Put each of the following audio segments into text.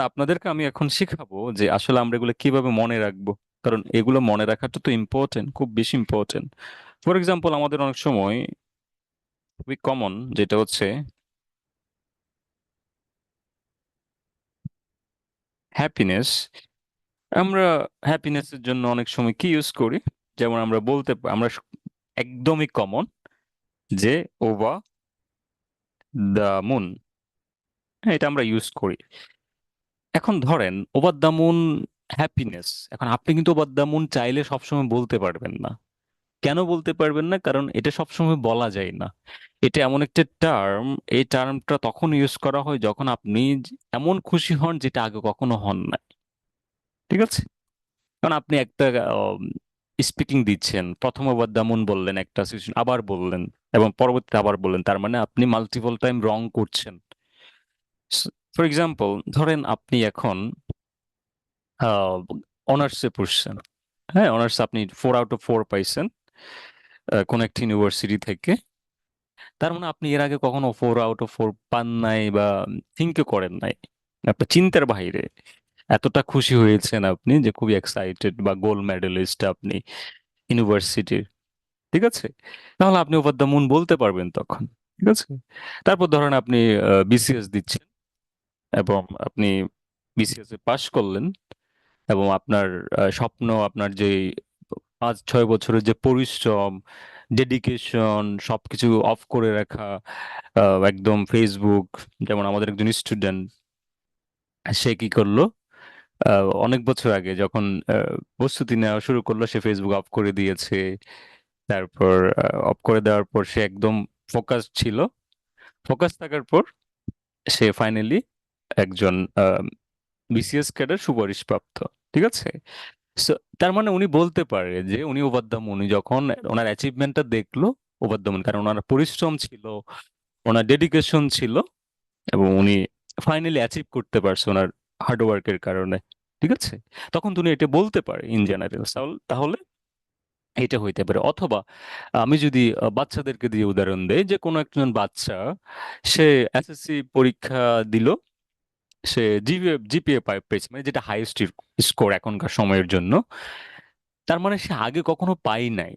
আপনাদেরকে আমি এখন শিখাবো যে আসলে আমরা এগুলো কিভাবে মনে রাখবো। কারণ এগুলো মনে রাখাটা তো ইম্পর্টেন্ট, খুব বেশি ইম্পর্টেন্ট। ফর এক্সাম্পল, আমাদের অনেক সময় খুবই কমন যেটা হচ্ছে হ্যাপিনেস। আমরা হ্যাপিনেসের জন্য অনেক সময় কি ইউজ করি? যেমন একদমই কমন যে ওভার দ্য মুন, এটা আমরা ইউজ করি। এখন ধরেন ওভার দ্য মুন হ্যাপিনেস। এখন আপনি কিন্তু ওভার দ্য মুন চাইলে সবসময় বলতে পারবেন না। কেন বলতে পারবেন না? কারণ এটা সবসময় বলা যায় না। এটা এমন একটা টার্ম, এই টার্মটা তখন ইউজ করা হয় যখন আপনি এমন খুশি হন যেটা আগে কখনো হন না। ঠিক আছে? কারণ আপনি একটা স্পিকিং দিচ্ছেন, প্রথম আবার যেমন বললেন একটা সিচুয়েশন, আবার বললেন এবং পরবর্তীতে আবার বললেন, তার মানে আপনি মাল্টিপল টাইম রং করছেন। ফর এক্সাম্পল, ধরেন আপনি এখন অনার্সে পড়ছেন। হ্যাঁ, অনার্স আপনি 4 আউট অফ 4 পাইছেন কোন একটা ইউনিভার্সিটি থেকে। তার মানে আপনি এর আগে কখনো 4 আউট অফ 4 পান নাই বা থিঙ্কও করেন নাই। আপনার চিন্তার বাইরে এতটা খুশি হয়েছেন আপনি যে খুবই এক্সাইটেড, বা গোল্ড মেডেলিস্ট আপনি ইউনিভার্সিটির। ঠিক আছে? তাহলে আপনি ওভার দ্য মুন বলতে পারবেন তখন। ঠিক আছে? তারপর ধরেন আপনি বিসিএস দিচ্ছেন এবং আপনি বিসিএস এ পাশ করলেন, এবং আপনার স্বপ্ন, আপনার যে 5-6 বছরের যে পরিশ্রম, ডেডিকেশন, সবকিছু অফ করে রাখা, একদম ফেসবুক, যেমন আমাদের একজন স্টুডেন্ট, সে কি করলো? অনেক বছর আগে যখন প্রস্তুতি নেওয়া শুরু করলো, সে ফেসবুক অফ করে দিয়েছে। তারপর অফ করে দেওয়ার পর সে একদম ফোকাস ছিল। ফোকাস থাকার পর সে ফাইনালি একজন বিসিএস ক্যাডার সুপারিশপ্রাপ্ত। ঠিক আছে? So, তার মানে উনি বলতে পারে যে উনি ওভার দ্য মুন। উনি যখন ওনার অ্যাচিভমেন্টটা দেখলো, ওভার দ্য মুন, কারণ ওনার পরিশ্রম ছিল, ওনার ডেডিকেশন ছিল, এবং উনি ফাইনালি অ্যাচিভ করতে পারছে ওনার হার্ডওয়ার্কের কারণে। ঠিক আছে? তখন তুমি এটা বলতে পারে ইন জেনারেল। তাহলে এটা হইতে পারে। অথবা আমি যদি বাচ্চাদেরকে দিয়ে উদাহরণ দেই, যে কোনো একজন বাচ্চা, সে এসএসসি পরীক্ষা দিল, সে জিপিএ পেয়েছে, মানে যেটা হাইয়েস্ট স্কোর এখনকার সময়ের জন্য। তার মানে সে আগে কখনো পাই নাই,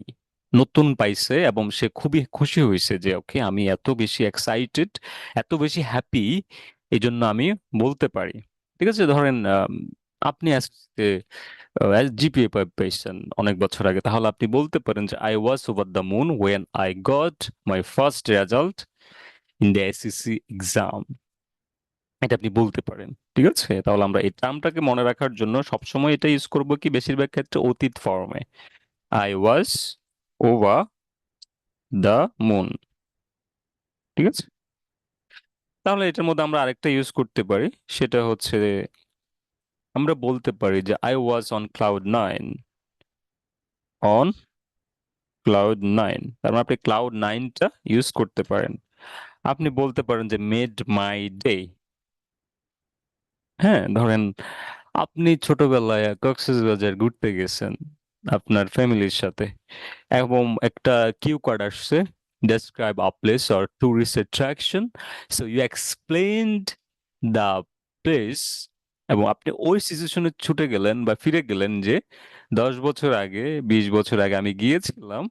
নতুন পাইছে, এবং সে খুবই খুশি হয়েছে যে ওকে, আমি এত বেশি এক্সাইটেড, এত বেশি হ্যাপি, এই জন্য আমি বলতে পারি। ঠিক আছে? ধরেন আপনি এসএসসিতে জিপিএ পেয়েছেন অনেক বছর আগে, তাহলে আপনি বলতে পারেন যে I was over the moon when I got my first result in the SSC exam. এটা আপনি বলতে পারেন। ঠিক আছে? তাহলে আমরা এই টার্মটাকে মনে রাখার জন্য সবসময় এটা ইউজ করব কি, বেশিরভাগ ক্ষেত্রে অতীত ফর্মে। I was over the moon. ঠিক আছে? তাহলে এটার মধ্যে আমরা আরেকটা ইউজ করতে পারি, সেটা হচ্ছে আমরা বলতে পারি যে I was on cloud nine. On cloud nine, তার মানে আপনি ক্লাউড নাইনটা ইউজ করতে পারেন। আপনি বলতে পারেন যে মেড মাই ডে। হ্যাঁ, ধরেন আপনি ছোটবেলায় কক্সবাজার ঘুরতে গেছেন আপনার ফ্যামিলির সাথে, এবং একটা কিউ কার্ড আসছে, describe a place or tourist attraction. So you explained the place, এবং আপনি ওই সিচুয়েশনে ছুটে গেলেন বা ফিরে গেলেন যে 10 বছর আগে, 20 বছর আগে আমি গিয়েছিলাম,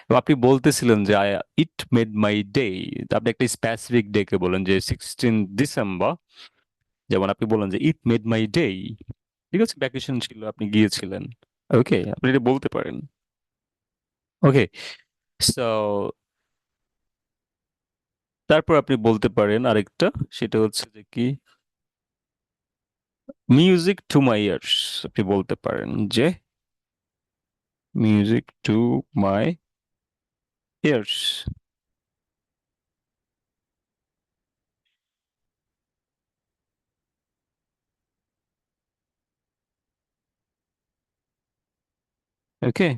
এবং আপনি বলতেছিলেন যে ইট মেড মাই ডে। আপনি একটা স্পেসিফিক ডে কে বলেন, যে 16 ডিসেম্বর। যেমন আপনি বলেন যে ইট মেড মাই ডে। ঠিক আছে? ভ্যাকেশন ছিল, আপনি গিয়েছিলেন। ওকে, আপনি এটা বলতে পারেন। ওকে, সো তারপর আপনি বলতে পারেন আরেকটা, সেটা হচ্ছে যে কি, মিউজিক টু মাই ইয়ার্স। আপনি বলতে পারেন যে music to my years. Okay,